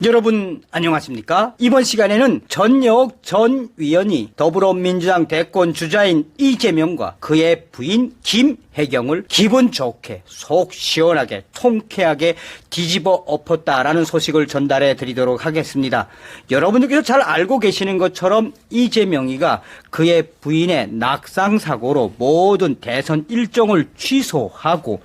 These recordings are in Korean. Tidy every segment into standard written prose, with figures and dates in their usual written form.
여러분 안녕하십니까? 이번 시간에는 전여옥 전 위원이 더불어민주당 대권 주자인 이재명과 그의 부인 김혜경을 기분 좋게 속 시원하게 통쾌하게 뒤집어 엎었다라는 소식을 전달해 드리도록 하겠습니다. 여러분들께서 잘 알고 계시는 것처럼 이재명이가 그의 부인의 낙상사고로 모든 대선 일정을 취소하고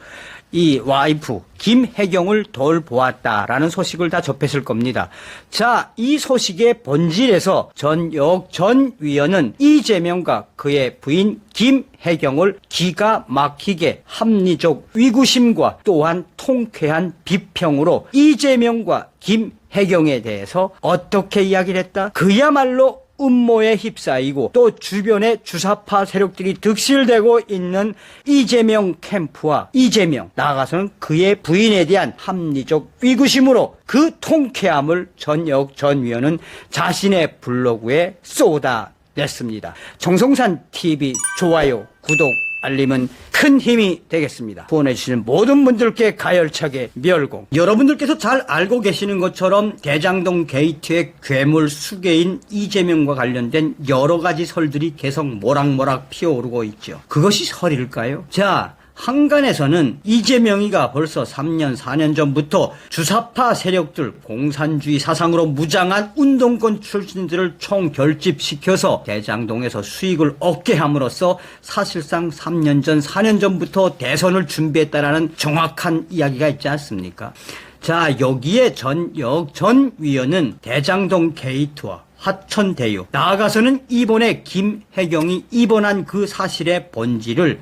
이 와이프 김혜경을 돌보았다라는 소식을 다 접했을 겁니다. 자, 이 소식의 본질에서 전여옥 전 위원은 이재명과 그의 부인 김혜경을 기가 막히게 합리적 위구심과 또한 통쾌한 비평으로 이재명과 김혜경에 대해서 어떻게 이야기를 했다? 그야말로 음모에 휩싸이고 또 주변에 주사파 세력들이 득실되고 있는 이재명 캠프와 이재명, 나아가서는 그의 부인에 대한 합리적 위구심으로 그 통쾌함을 전여옥 전 위원은 자신의 블로그에 쏟아냈습니다. 정성산 TV 좋아요, 구독, 알림은 큰 힘이 되겠습니다. 후원해주시는 모든 분들께 가열차게 멸공. 여러분들께서 잘 알고 계시는 것처럼 대장동 게이트의 괴물 수괴인 이재명과 관련된 여러 가지 설들이 계속 모락모락 피어오르고 있죠. 그것이 설일까요? 자, 한간에서는 이재명이가 벌써 3년, 4년 전부터 주사파 세력들, 공산주의 사상으로 무장한 운동권 출신들을 총결집시켜서 대장동에서 수익을 얻게 함으로써 사실상 3년 전, 4년 전부터 대선을 준비했다라는 정확한 이야기가 있지 않습니까? 자, 여기에 전여옥 전 위원은 대장동 게이트와 화천대유, 나아가서는 이번에 김혜경이 입원한 그 사실의 본질을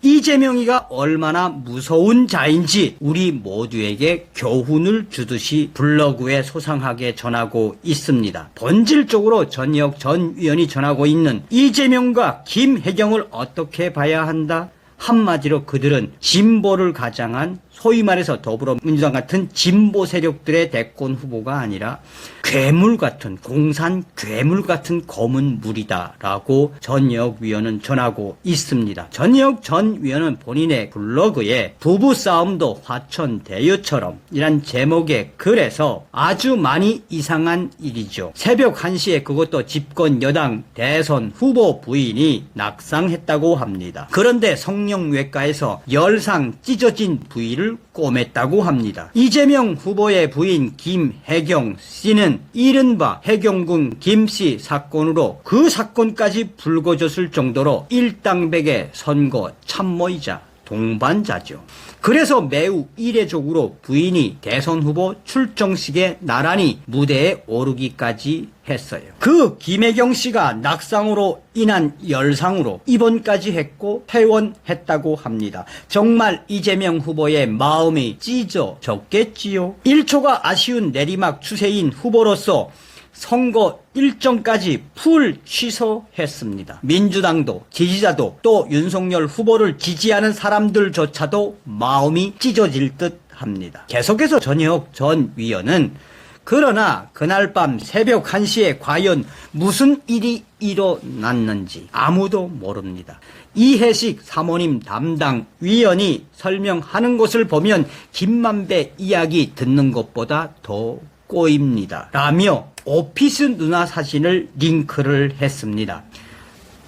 이재명이가 얼마나 무서운 자인지 우리 모두에게 교훈을 주듯이 블로그에 소상하게 전하고 있습니다. 본질적으로 전여옥 전 위원이 전하고 있는 이재명과 김혜경을 어떻게 봐야 한다? 한마디로 그들은 진보를 가장한 소위 말해서 더불어민주당 같은 진보 세력들의 대권 후보가 아니라 괴물 같은, 공산 괴물 같은 검은 물이다라고 전여옥 위원은 전하고 있습니다. 전여옥 전 위원은 본인의 블로그에 부부싸움도 화천대유처럼 이란 제목의 글에서 아주 많이 이상한 일이죠. 새벽 1시에 그것도 집권 여당 대선 후보 부인이 낙상했다고 합니다. 그런데 성형외과에서 열상 찢어진 부위를 꼬맸다고 합니다. 이재명 후보의 부인 김혜경 씨는 이른바 해경군 김씨 사건으로 그 사건까지 불거졌을 정도로 일당백의 선거 참모이자 동반자죠. 그래서 매우 이례적으로 부인이 대선 후보 출정식에 나란히 무대에 오르기까지 했어요. 그 김혜경 씨가 낙상으로 인한 열상으로 입원까지 했고 퇴원했다고 합니다. 정말 이재명 후보의 마음이 찢어졌겠지요. 1초가 아쉬운 내리막 추세인 후보로서 선거 일정까지 풀 취소했습니다. 민주당도 지지자도 또 윤석열 후보를 지지하는 사람들조차도 마음이 찢어질 듯 합니다. 계속해서 전여옥 전 위원은 그러나 그날 밤 새벽 1시에 과연 무슨 일이 일어났는지 아무도 모릅니다. 이해식 사모님 담당 위원이 설명하는 것을 보면 김만배 이야기 듣는 것보다 더 꼬입니다. 라며 오피스 누나 사진을 링크를 했습니다.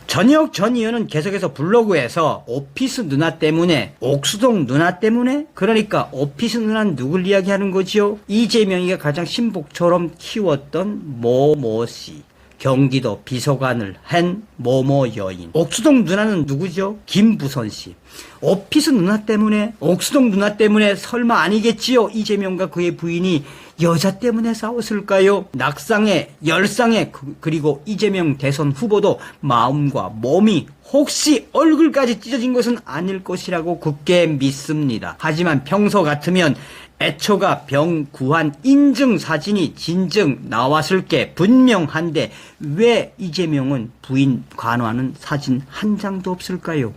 전여옥 전 의원은 계속해서 블로그에서 오피스 누나 때문에, 옥수동 누나 때문에, 그러니까 오피스 누나는 누굴 이야기하는 거지요? 이재명이가 가장 신복처럼 키웠던 모모씨, 경기도 비서관을 한 모모 여인. 옥수동 누나는 누구죠? 김부선씨. 오피스 누나 때문에, 옥수동 누나 때문에 설마 아니겠지요? 이재명과 그의 부인이 여자 때문에 싸웠을까요? 낙상에, 열상에, 그리고 이재명 대선 후보도 마음과 몸이 혹시 얼굴까지 찢어진 것은 아닐 것이라고 굳게 믿습니다. 하지만 평소 같으면 애초가 병 구한 인증 사진이 진정 나왔을 게 분명한데 왜 이재명은 부인 관하는 사진 한 장도 없을까요?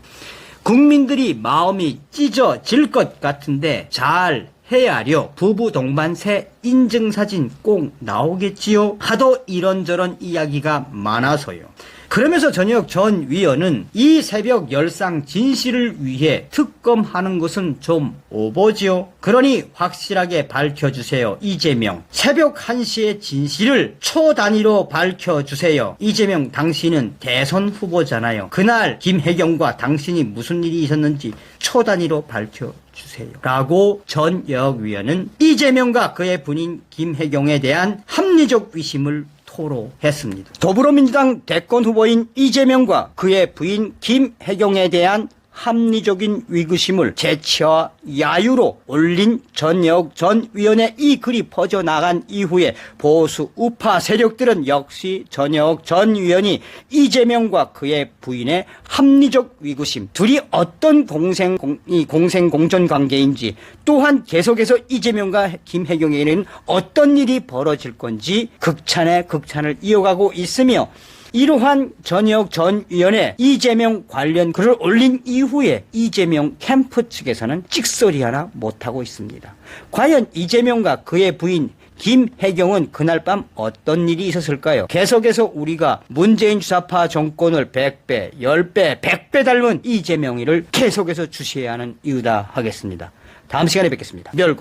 국민들이 마음이 찢어질 것 같은데 잘 헤아려 부부 동반 새 인증사진 꼭 나오겠지요? 하도 이런저런 이야기가 많아서요. 그러면서 전혁 전 위원은 이 새벽 열상 진실을 위해 특검하는 것은 좀 오버지요. 그러니 확실하게 밝혀주세요. 이재명. 새벽 1시의 진실을 초 단위로 밝혀주세요. 이재명, 당신은 대선 후보잖아요. 그날 김혜경과 당신이 무슨 일이 있었는지 초 단위로 밝혀주세요. 라고 전혁 위원은 이재명과 그의 부인 김혜경에 대한 합리적 의심을 토로했습니다. 더불어민주당 대권 후보인 이재명과 그의 부인 김혜경에 대한 합리적인 위기심을 재치와 야유로 올린 전혁 전 위원의 이 글이 퍼져나간 이후에 보수 우파 세력들은 역시 전혁 전 위원이 이재명과 그의 부인의 합리적 위기심, 둘이 어떤 공생공전 관계인지, 또한 계속해서 이재명과 김혜경에게는 어떤 일이 벌어질 건지 극찬에 극찬을 이어가고 있으며, 이러한 전혁 전 위원의 이재명 관련 글을 올린 이후에 이재명 캠프 측에서는 찍소리 하나 못하고 있습니다. 과연 이재명과 그의 부인 김혜경은 그날 밤 어떤 일이 있었을까요? 계속해서 우리가 문재인 주사파 정권을 100배, 10배, 100배 닮은 이재명이를 계속해서 주시해야 하는 이유다 하겠습니다. 다음 시간에 뵙겠습니다. 멸공.